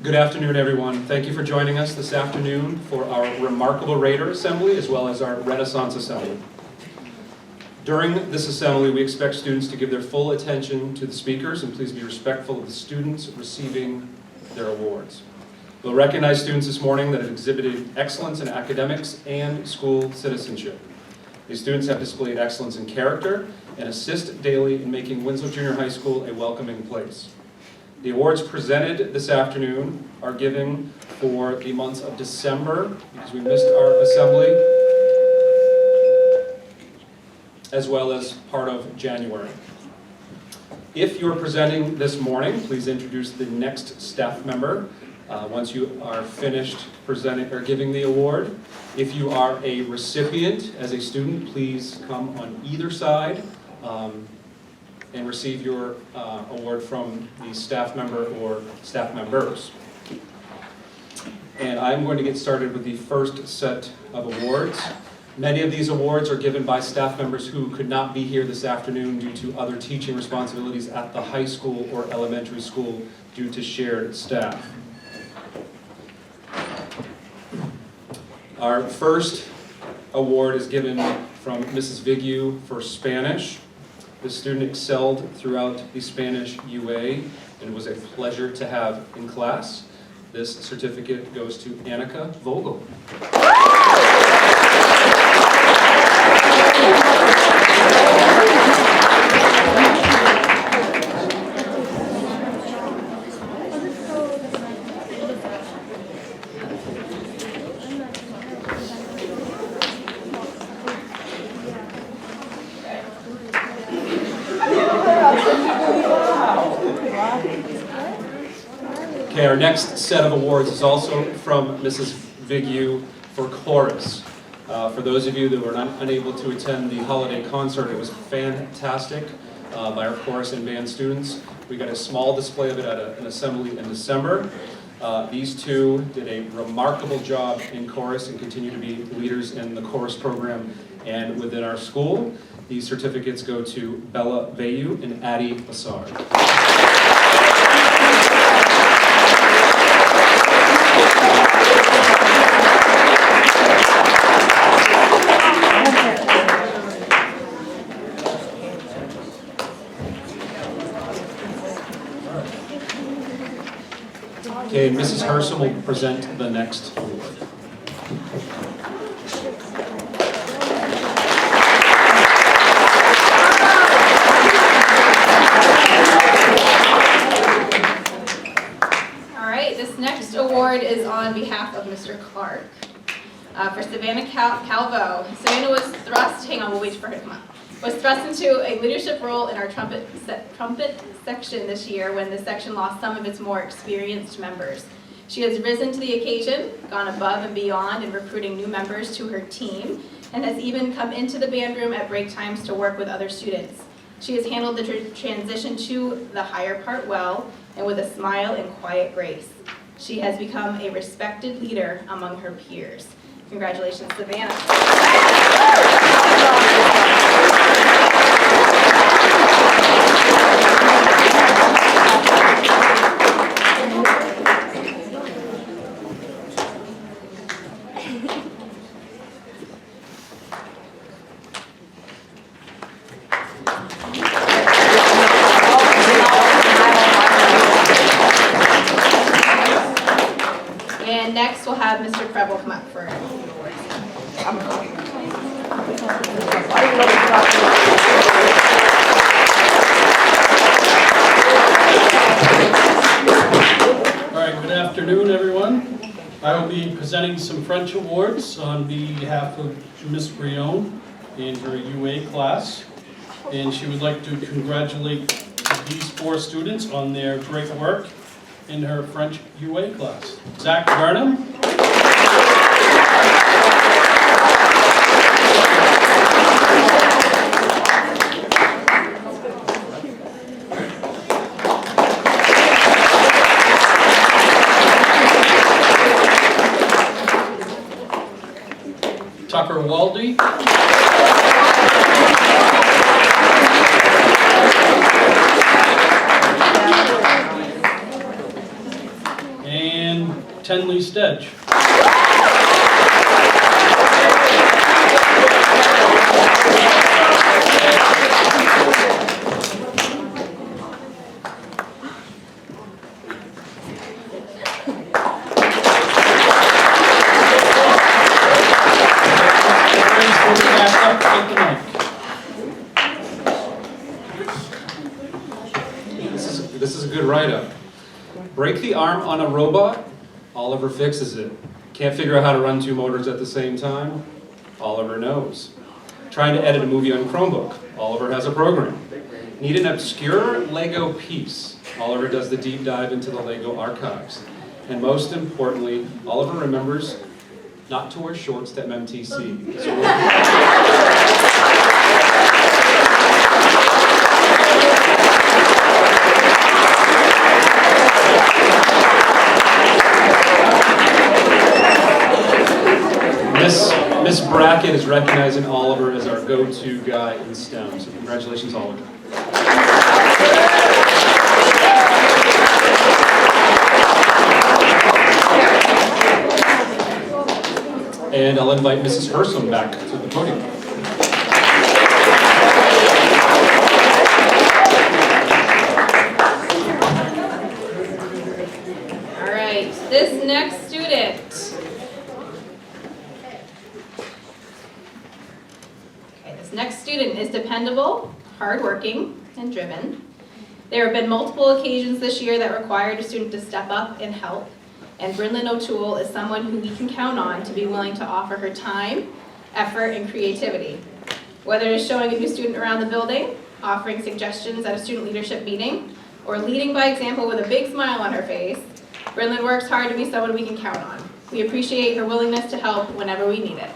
Good afternoon, everyone. Thank you for joining us this afternoon for our Remarkable Raider Assembly as well as our Renaissance Assembly. During this assembly, we expect students to give their full attention to the speakers and please be respectful of the students receiving their awards. We'll recognize students this morning that have exhibited excellence in academics and school citizenship. These students have displayed excellence in character and assist daily in making Winslow Junior High School a welcoming place. The awards presented this afternoon are given for the months of December, because we missed our assembly, as well as part of January. If you're presenting this morning, please introduce the next staff member once you are finished presenting or giving the award. If you are a recipient as a student, please come on either side and receive your award from the staff member or staff members. And I'm going to get started with the first set of awards. Many of these awards are given by staff members who could not be here this afternoon due to other teaching responsibilities at the high school or elementary school due to shared staff. Our first award is given from Mrs. Vigu for Spanish. The student excelled throughout the Spanish UA and was a pleasure to have in class. This certificate goes to Annika Vogel. Okay, our next set of awards is also from Mrs. Vigu for chorus. For those of you that were unable to attend the holiday concert, it was fantastic by our chorus and band students. We got a small display of it at an assembly in December. These two did a remarkable job in chorus and continue to be leaders in the chorus program and within our school. These certificates go to Bella Vayu and Addie Assard. Okay, Mrs. Herson will present the next award. All right, this next award is on behalf of Mr. Clark for Savannah Calvo. Savannah was thrust, hang on, we'll wait for her to come up, was thrust into a leadership role in our trumpet section this year when the section lost some of its more experienced members. She has risen to the occasion, gone above and beyond in recruiting new members to her team, and has even come into the band room at break times to work with other students. She has handled the transition to the higher part well and with a smile and quiet grace. She has become a respected leader among her peers. Congratulations, Savannah. And next we'll have Mr. Preble come up for the awards. All right, good afternoon, everyone. I will be presenting some French awards on behalf of Miss Brion and her UA class. And she would like to congratulate these 4 students on their great work in her French UA class. Zach Burnham. Tucker Waldy. Tenley Stedge. This is a good write-up. Break the arm on a robot, Oliver fixes it. Can't figure out how to run two motors at the same time? Oliver knows. Trying to edit a movie on Chromebook, Oliver has a program. Need an obscure Lego piece, Oliver does the deep dive into the Lego archives. And most importantly, Oliver remembers not to wear shorts to MMTC. Miss Brackett is recognizing Oliver as our go-to guy in STEM. So congratulations, Oliver. And I'll invite Mrs. Hersom back to the podium. All right, this next student. Okay, this next student is dependable, hardworking, and driven. There have been multiple occasions this year that required a student to step up and help. And Brynlyn O'Toole is someone who we can count on to be willing to offer her time, effort, and creativity. Whether it is showing a new student around the building, offering suggestions at a student leadership meeting, or leading by example with a big smile on her face, Brynlyn works hard to be someone we can count on. We appreciate her willingness to help whenever we need it.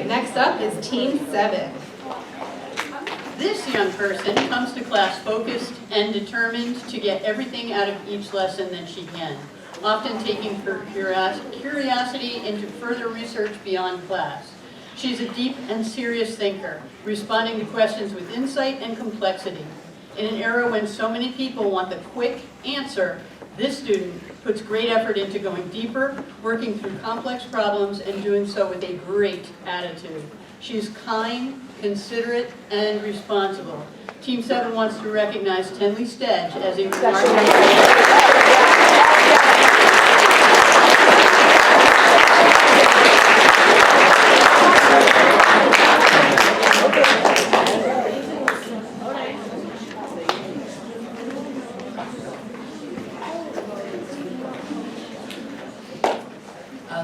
Next up is Team 7. This young person comes to class focused and determined to get everything out of each lesson that she can, often taking her curiosity into further research beyond class. She's a deep and serious thinker, responding to questions with insight and complexity. In an era when so many people want the quick answer, this student puts great effort into going deeper, working through complex problems, and doing so with a great attitude. She's kind, considerate, and responsible. Team 7 wants to recognize Tenley Stedge as a remarkable...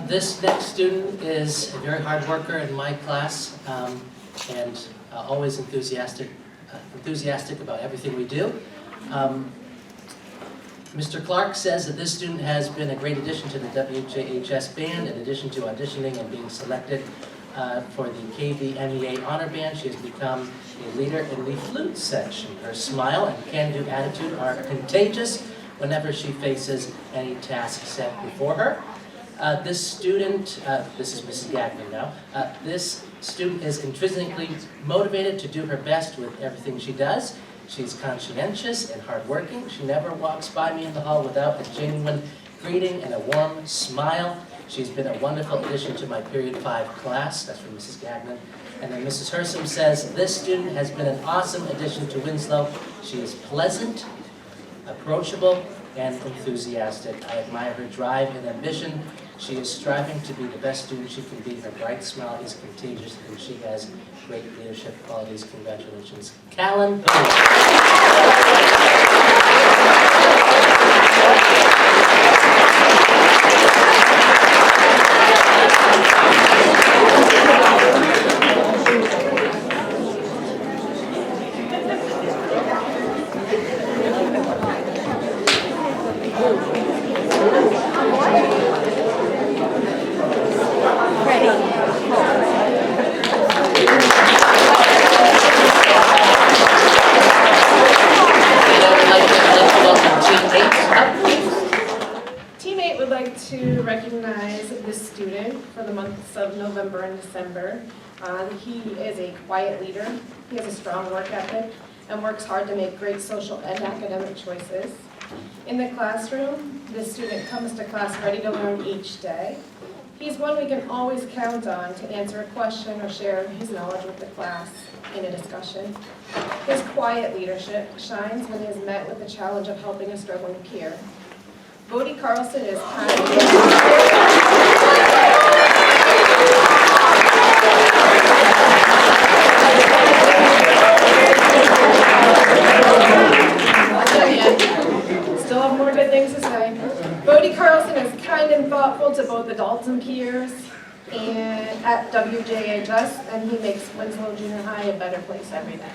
This next student is a very hard worker in my class and always enthusiastic about everything we do. Mr. Clark says that this student has been a great addition to the WJHS band. In addition to auditioning and being selected for the KVMEA Honor Band, she has become a leader in the flute section. Her smile and can-do attitude are contagious whenever she faces any task set before her. This student, this is Mrs. Gagnon now, this student is intrinsically motivated to do her best with everything she does. She's conscientious and hardworking. She never walks by me in the hall without a genuine greeting and a warm smile. She's been a wonderful addition to my Period 5 class. That's from Mrs. Gagnon. And then Mrs. Hersom says, this student has been an awesome addition to Winslow. She is pleasant, approachable, and enthusiastic. I admire her drive and ambition. She is striving to be the best student she can be. Her bright smile is contagious, and she has great leadership qualities. Congratulations, Callan. Ready. recognize this student for the months of November and December. He is a quiet leader, he has a strong work ethic, and works hard to make great social and academic choices. In the classroom, this student comes to class ready to learn each day. He's one we can always count on to answer a question or share his knowledge with the class in a discussion. His quiet leadership shines when he is met with the challenge of helping a struggling peer. Bodie Carlson is Still have more good things to say. Bodie Carlson is kind and thoughtful to both adults and peers and at WJHS, and he makes Winslow Junior High a better place every day.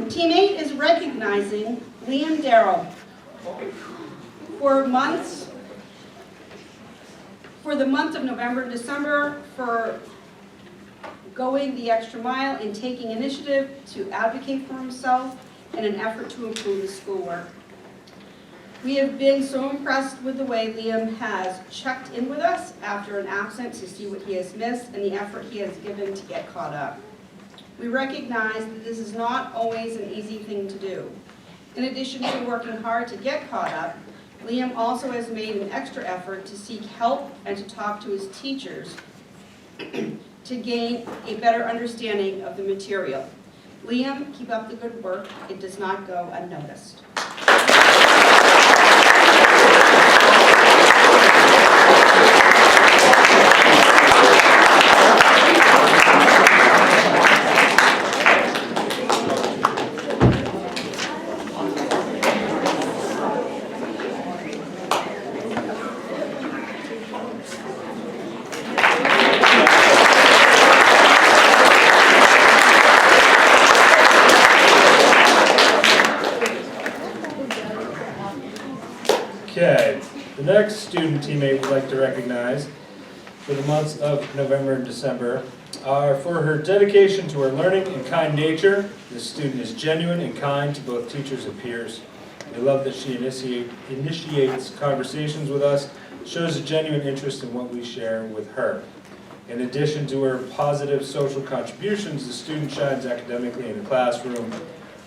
Team 8 is recognizing Liam Darrell for the month of November and December for going the extra mile and taking initiative to advocate for himself in an effort to improve his schoolwork. We have been so impressed with the way Liam has checked in with us after an absence to see what he has missed and the effort he has given to get caught up. We recognize that this is not always an easy thing to do. In addition to working hard to get caught up, Liam also has made an extra effort to seek help and to talk to his teachers to gain a better understanding of the material. Liam, keep up the good work. It does not go unnoticed. Okay, the next student teammate we'd like to recognize for the months of November and December are for her dedication to her learning and kind nature. This student is genuine and kind to both teachers and peers. We love that she initiates conversations with us, shows a genuine interest in what we share with her. In addition to her positive social contributions, the student shines academically in the classroom.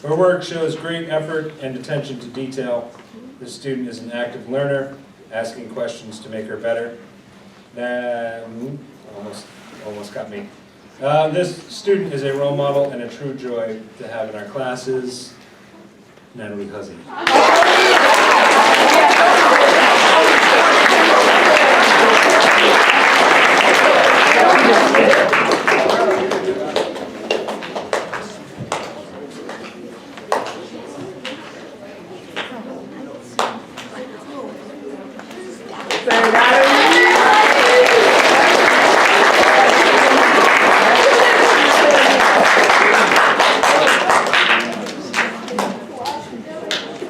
Her work shows great effort and attention to detail. The student is an active learner, asking questions to make her better. Almost got me. This student is a role model and a true joy to have in our classes. Natalie Huzzy.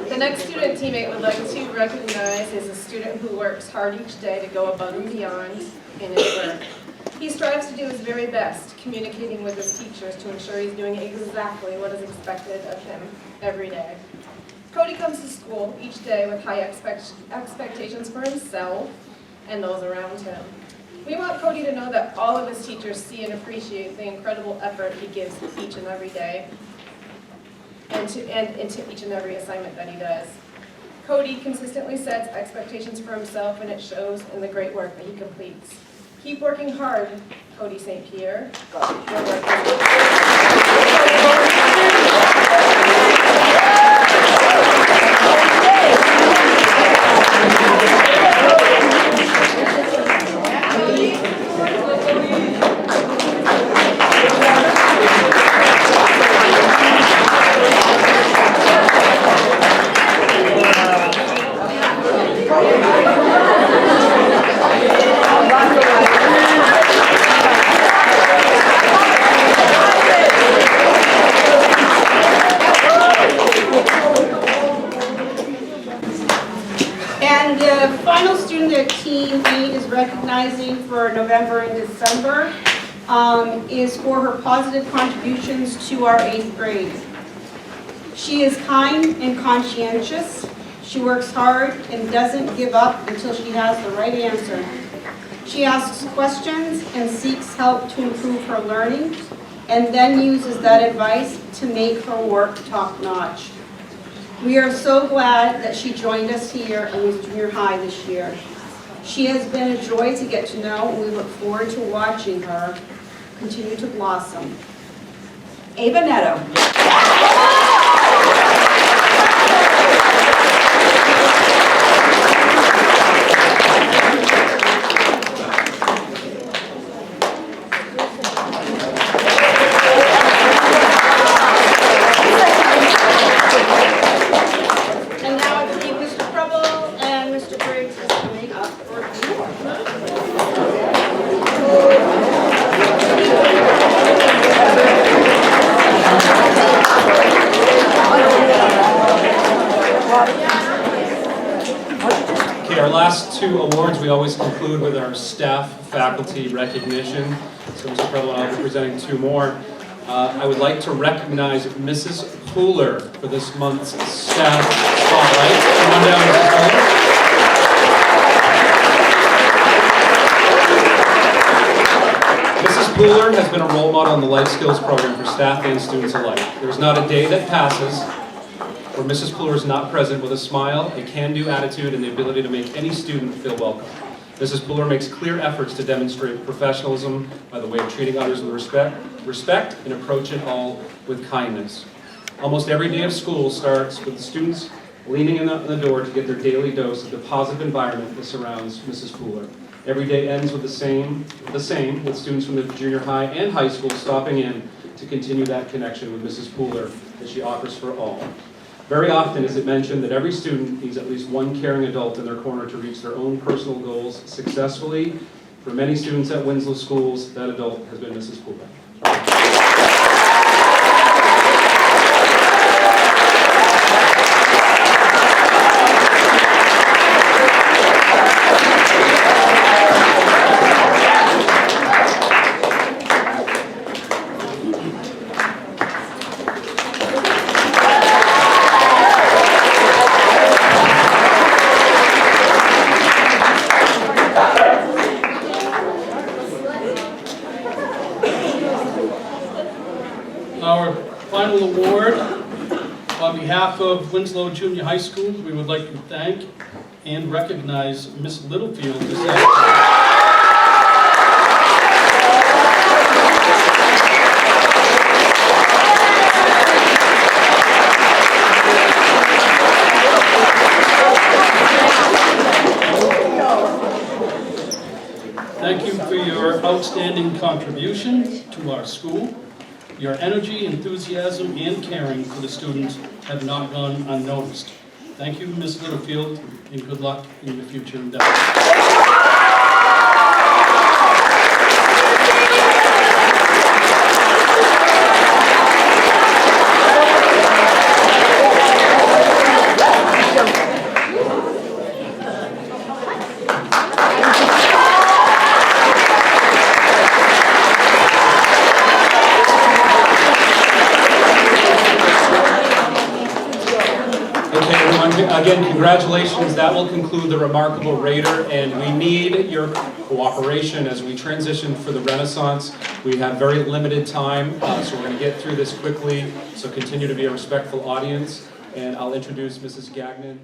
The next student teammate would like to recognize is a student who works hard each day to go above and beyond in his work. He strives to do his very best, communicating with his teachers to ensure he's doing exactly what is expected of him every day. Cody comes to school each day with high expectations for himself and those around him. We want Cody to know that all of his teachers see and appreciate the incredible effort he gives each and every day and into each and every assignment that he does. Cody consistently sets expectations for himself, and it shows in the great work that he completes. Keep working hard, Cody St. Pierre. Your work And the final student that Team 8 is recognizing for November and December is for her positive contributions to our 8th grade. She is kind and conscientious. She works hard and doesn't give up until she has the right answer. She asks questions and seeks help to improve her learning, and then uses that advice to make her work top-notch. We are so glad that she joined us here and was junior high this year. She has been a joy to get to know, and we look forward to watching her continue to blossom. Ava Netto. And now I believe Mr. Preble and Mr. Briggs is coming up for the award. Okay, our last two awards, we always conclude with our staff faculty recognition. So Mr. Preble and I will be presenting two more. I would like to recognize Mrs. Pooler for this month's staff spotlight. Come on down, Mrs. Pooler. Mrs. Pooler has been a role model in the life skills program for staff and students alike. There's not a day that passes where Mrs. Pooler is not present with a smile, a can-do attitude, and the ability to make any student feel welcome. Mrs. Pooler makes clear efforts to demonstrate professionalism by the way of treating others with respect and approaching all with kindness. Almost every day of school starts with the students leaning in the door to get their daily dose of the positive environment that surrounds Mrs. Pooler. Every day ends with the same, with students from the junior high and high school stopping in to continue that connection with Mrs. Pooler that she offers for all. Very often is it mentioned that every student needs at least one caring adult in their corner to reach their own personal goals successfully. For many students at Winslow schools, that adult has been Mrs. Pooler. Our final award, on behalf of Winslow Junior High School, we would like to thank and recognize Miss Littlefield this afternoon. Thank you for your outstanding contribution to our school. Your energy, enthusiasm, and caring for the students have not gone unnoticed. Thank you, Ms. Littlefield, and good luck in your future endeavors. Again, congratulations. That will conclude the Remarkable Raider, and we need your cooperation as we transition for the Renaissance. We have very limited time, so we're going to get through this quickly, so continue to be a respectful audience, and I'll introduce Mrs. Gagnon.